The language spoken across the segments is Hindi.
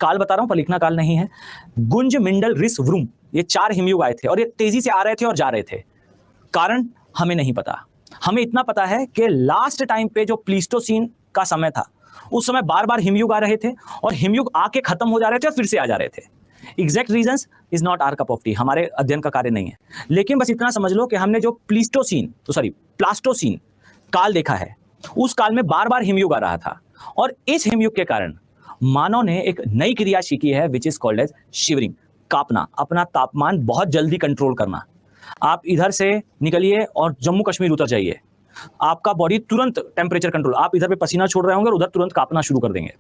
काल बता रहा हूं पर लिखना काल नहीं है। गुंज, मिंडल, रिस, व्रुम, ये 4 हिमयुग आए थे और ये तेजी से आ रहे थे और जा रहे थे। कारण हमें नहीं पता। हमें इतना पता है कि लास्ट टाइम पे जो प्लीस्टोसीन का समय था, उस समय बार बार हिमयुग आ रहे थे और हिमयुग आके खत्म हो जा रहे थे और फिर से आ जा रहे थे। Exact reasons is not our cup of tea, हमारे अध्ययन का कार्य नहीं है। लेकिन बस इतना समझ लो कि हमने जो प्लास्टोसीन काल देखा है, उस काल में बार बार हिमयुग आ रहा था और इस हिमयुग के कारण मानव ने एक नई क्रिया सीखी है which is called as shivering, कांपना, अपना तापमान बहुत जल्दी कंट्रोल करना। आप इधर से निकलिए और जम्मू कश्मीर उतर जाइए, आपका बॉडी तुरंत टेम्परेचर कंट्रोल, आप इधर पे पसीना छोड़ रहे होंगे और उधर तुरंत कांपना शुरू कर देंगे।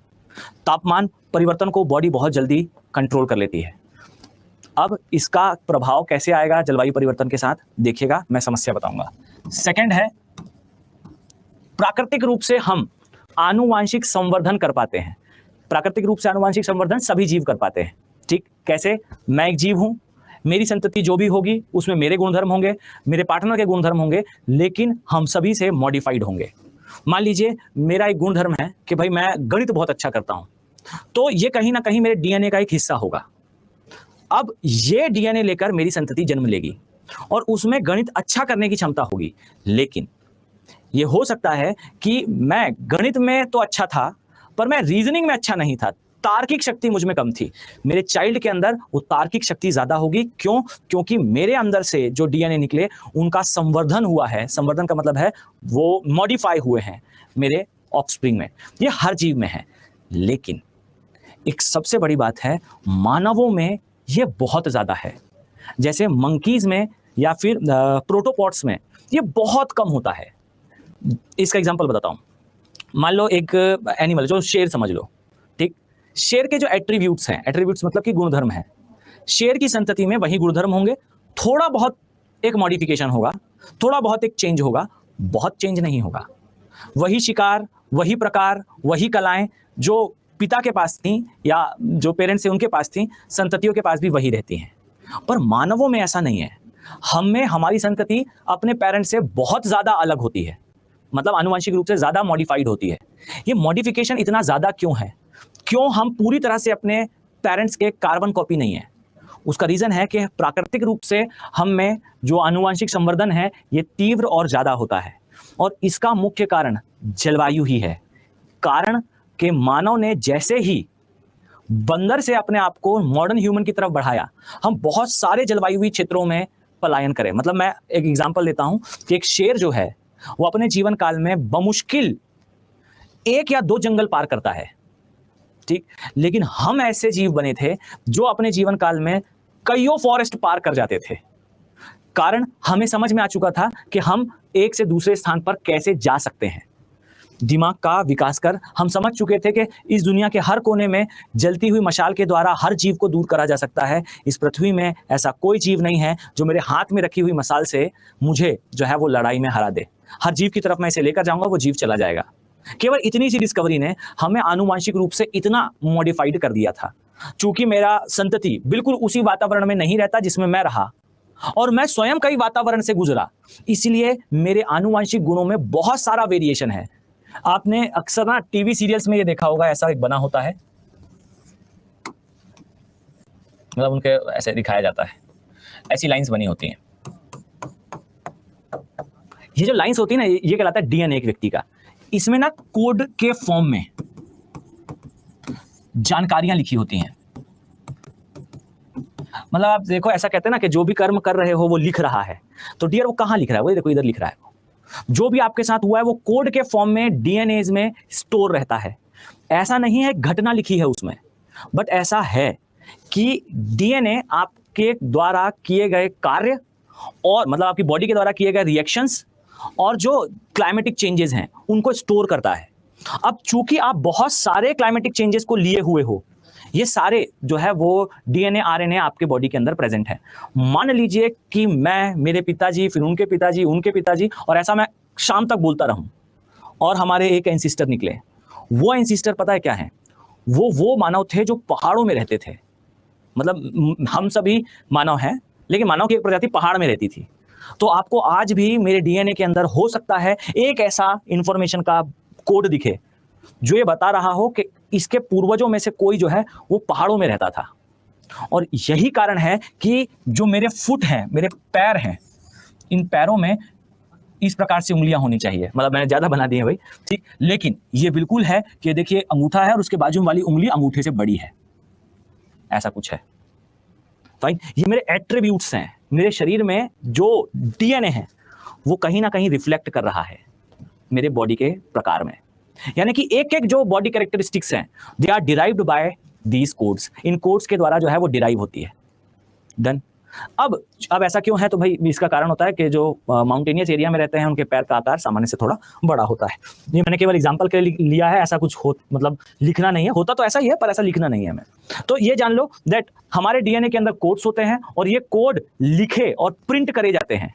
तापमान परिवर्तन को बॉडी बहुत जल्दी कंट्रोल कर लेती है। अब इसका प्रभाव कैसे आएगा जलवायु परिवर्तन के साथ, देखिएगा, मैं समस्या बताऊंगा। सेकंड है, प्राकृतिक रूप से हम आनुवांशिक संवर्धन कर पाते हैं। प्राकृतिक रूप से आनुवांशिक संवर्धन सभी जीव कर पाते हैं। ठीक, कैसे? मैं एक जीव हूं, मेरी संतति जो भी होगी उसमें मेरे गुणधर्म होंगे, मेरे पार्टनर के गुणधर्म होंगे, लेकिन हम सभी से मॉडिफाइड होंगे। मान लीजिए मेरा एक गुणधर्म है कि भाई मैं गणित बहुत अच्छा करता हूं, तो ये कहीं ना कहीं मेरे डीएनए का एक हिस्सा होगा। अब ये डीएनए लेकर मेरी संतति जन्म लेगी और उसमें गणित अच्छा करने की क्षमता होगी। लेकिन ये हो सकता है कि मैं गणित में तो अच्छा था पर मैं रीजनिंग में अच्छा नहीं था, तार्किक शक्ति मुझ में कम थी। मेरे चाइल्ड के अंदर वो तार्किक शक्ति ज्यादा होगी। क्यों? क्योंकि मेरे अंदर से जो डीएनए निकले उनका संवर्धन हुआ है। संवर्धन का मतलब है वो मॉडिफाई हुए हैं मेरे ऑफस्प्रिंग में। ये हर जीव में है। लेकिन एक सबसे बड़ी बात है, मानवों में ये बहुत ज्यादा है। जैसे मंकीज में या फिर प्रोटोपॉड्स में ये बहुत कम होता है। इसका एग्जांपल बताता हूं। मान लो एक एनिमल, जो शेर समझ लो, ठीक, शेर के जो एट्रीब्यूट्स हैं, एट्रीब्यूट्स मतलब कि गुणधर्म है, शेर की संतति में वही गुणधर्म होंगे, थोड़ा बहुत एक मॉडिफिकेशन होगा, थोड़ा बहुत एक चेंज होगा, बहुत चेंज नहीं होगा। वही शिकार, वही प्रकार, वही कलाएं जो पिता के पास थी या जो पेरेंट्स थे उनके पास थी, संततियों के पास भी वही रहती हैं। पर मानवों में ऐसा नहीं है। हम में हमारी संतति अपने पेरेंट्स से बहुत ज्यादा अलग होती है, मतलब आनुवंशिक रूप से ज्यादा मॉडिफाइड होती है। ये मॉडिफिकेशन इतना ज्यादा क्यों है? क्यों हम पूरी तरह से अपने पेरेंट्स के कार्बन कॉपी नहीं है? उसका रीजन है कि प्राकृतिक रूप से हम में जो आनुवंशिक संवर्धन है ये तीव्र और ज्यादा होता है और इसका मुख्य कारण जलवायु ही है। कारण कि मानव ने जैसे ही बंदर से अपने आप को मॉडर्न ह्यूमन की तरफ बढ़ाया, हम बहुत सारे जलवायुवी क्षेत्रों में पलायन करें। मतलब मैं एक एग्जांपल लेता हूं कि एक शेर जो है वो अपने जीवन काल में बमुश्किल 1 या 2 जंगल पार करता है, ठीक, लेकिन हम ऐसे जीव बने थे जो अपने जीवन काल में कईयों फॉरेस्ट पार कर जाते थे। कारण हमें समझ में आ चुका था कि हम एक से दूसरे स्थान पर कैसे जा सकते हैं। दिमाग का विकास कर हम समझ चुके थे कि इस दुनिया के हर कोने में जलती हुई मशाल के द्वारा हर जीव को दूर करा जा सकता है। इस पृथ्वी में ऐसा कोई जीव नहीं है जो मेरे हाथ में रखी हुई मशाल से मुझे जो है वो लड़ाई में हरा दे। हर जीव की तरफ मैं इसे लेकर जाऊंगा, वो जीव चला जाएगा। केवल इतनी सी डिस्कवरी ने हमें आनुवांशिक रूप से इतना मॉडिफाइड कर दिया था। चूंकि मेरा संतति बिल्कुल उसी वातावरण में नहीं रहता जिसमें मैं रहा और मैं स्वयं कई वातावरण से गुजरा, इसलिए मेरे आनुवांशिक गुणों में बहुत सारा वेरिएशन है। आपने अक्सर ना टीवी सीरियल्स में ये देखा होगा, ऐसा एक बना होता है, मतलब उनके ऐसे दिखाया जाता है, ऐसी लाइंस बनी होती हैं। ये जो लाइंस होती है ना, ये कहलाता है डीएनए एक व्यक्ति का। इसमें ना कोड के फॉर्म में जानकारियां लिखी होती हैं। मतलब आप देखो, ऐसा कहते हैं ना कि जो भी कर्म कर रहे हो वो लिख रहा है, तो डियर वो कहां लिख रहा है? वो देखो इधर लिख रहा है। जो भी आपके साथ हुआ है वो कोड के फॉर्म में डीएनए में स्टोर रहता है। ऐसा नहीं है घटना लिखी है उसमें, बट ऐसा है कि डीएनए आपके द्वारा किए गए कार्य और मतलब आपकी बॉडी के द्वारा किए गए रिएक्शंस और जो क्लाइमेटिक चेंजेस हैं उनको स्टोर करता है। अब चूंकि आप बहुत सारे क्लाइमेटिक चेंजेस को लिए हुए हो, ये सारे जो है वो डीएनए आरएनए आपके बॉडी के अंदर प्रेजेंट है। मान लीजिए कि मैं, मेरे पिताजी, फिर उनके पिताजी, उनके पिताजी, और ऐसा मैं शाम तक बोलता रहूं और हमारे एक एंसिस्टर निकले। वो एंसिस्टर पता है क्या है? वो मानव थे जो पहाड़ों में रहते थे। मतलब हम सभी मानव हैं, लेकिन मानव की एक प्रजाति पहाड़ में रहती थी। तो आपको आज भी मेरे डीएनए के अंदर हो सकता है एक ऐसा इंफॉर्मेशन का कोड दिखे जो ये बता रहा हो कि इसके पूर्वजों में से कोई जो है वो पहाड़ों में रहता था, और यही कारण है कि जो मेरे फुट हैं, मेरे पैर हैं, इन पैरों में इस प्रकार से उंगलियां होनी चाहिए। मतलब मैंने ज्यादा बना दी है भाई, ठीक, लेकिन ये बिल्कुल है कि देखिए अंगूठा है और उसके बाजू वाली उंगली अंगूठे से बड़ी है, ऐसा कुछ है। फाइन, ये मेरे एट्रीब्यूट्स हैं, मेरे शरीर में जो डीएनए है वो कहीं ना कहीं रिफ्लेक्ट कर रहा है मेरे बॉडी के प्रकार में। यानी कि एक एक जो बॉडी कैरेक्टरिस्टिक्स हैं they are derived by these codes, इन कोड्स के द्वारा जो है वो डिराइव होती है। डन। अब ऐसा क्यों है? तो भाई इसका कारण होता है कि जो माउंटेनियस एरिया में रहते हैं उनके पैर का आकार सामान्य से थोड़ा बड़ा होता है। ये मैंने केवल एग्जांपल के लिए लिया है, ऐसा कुछ हो मतलब लिखना नहीं है, होता तो ऐसा ही है पर ऐसा लिखना नहीं है मैं। तो ये जान लो दैट हमारे डीएनए के अंदर कोड्स होते हैं और ये कोड लिखे और प्रिंट करे जाते हैं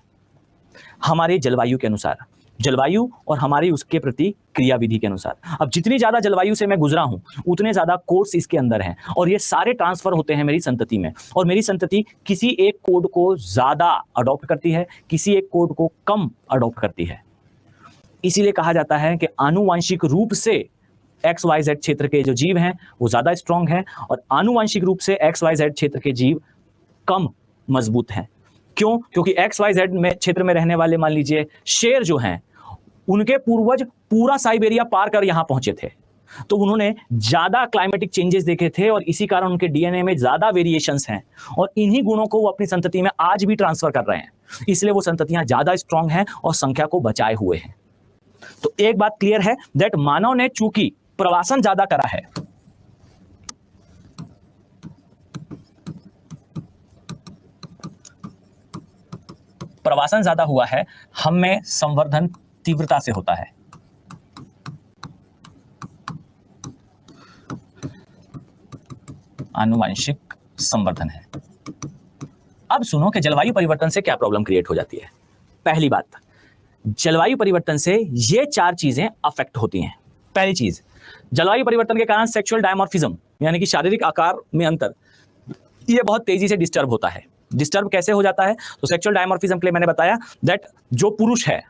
हमारे जलवायु के अनुसार, जलवायु और हमारी उसके प्रति क्रियाविधि के अनुसार। अब जितनी ज्यादा जलवायु से मैं गुजरा हूं उतने ज्यादा कोड्स इसके अंदर हैं और ये सारे ट्रांसफर होते हैं मेरी संतति में, और मेरी संतति किसी एक कोड को ज्यादा अडॉप्ट करती है, किसी एक कोड को कम अडॉप्ट करती है। इसीलिए कहा जाता है कि आनुवांशिक रूप से XYZ क्षेत्र के जो जीव हैं वो ज्यादा स्ट्रांग हैं और आनुवांशिक रूप से XYZ क्षेत्र के जीव कम मजबूत हैं। क्यों? क्योंकि XYZ में क्षेत्र में रहने वाले मान लीजिए शेर जो हैं उनके पूर्वज पूरा साइबेरिया पार कर यहां पहुंचे थे, तो उन्होंने ज्यादा क्लाइमेटिक चेंजेस देखे थे और इसी कारण उनके डीएनए में ज्यादा वेरिएशंस हैं और इन्हीं गुणों को वो अपनी संतति में आज भी ट्रांसफर कर रहे हैं, इसलिए वो संततियां ज्यादा स्ट्रांग हैं और संख्या को बचाए हुए हैं। तो एक बात क्लियर है दैट मानव ने चूंकि प्रवासन ज्यादा करा है, प्रवासन ज्यादा हुआ है, हम में संवर्धन तीव्रता से होता है। आनुवांशिक संवर्धन है। अब सुनो कि जलवायु परिवर्तन से क्या प्रॉब्लम क्रिएट हो जाती है। पहली बात, जलवायु परिवर्तन से ये 4 चीजें अफेक्ट होती हैं। पहली चीज, जलवायु परिवर्तन के कारण सेक्सुअल डायमॉर्फिज्म यानी कि शारीरिक आकार में अंतर, ये बहुत तेजी से डिस्टर्ब होता है। डिस्टर्ब कैसे हो जाता है? तो सेक्सुअल डायमॉर्फिज्म के लिए मैंने बताया दैट जो पुरुष है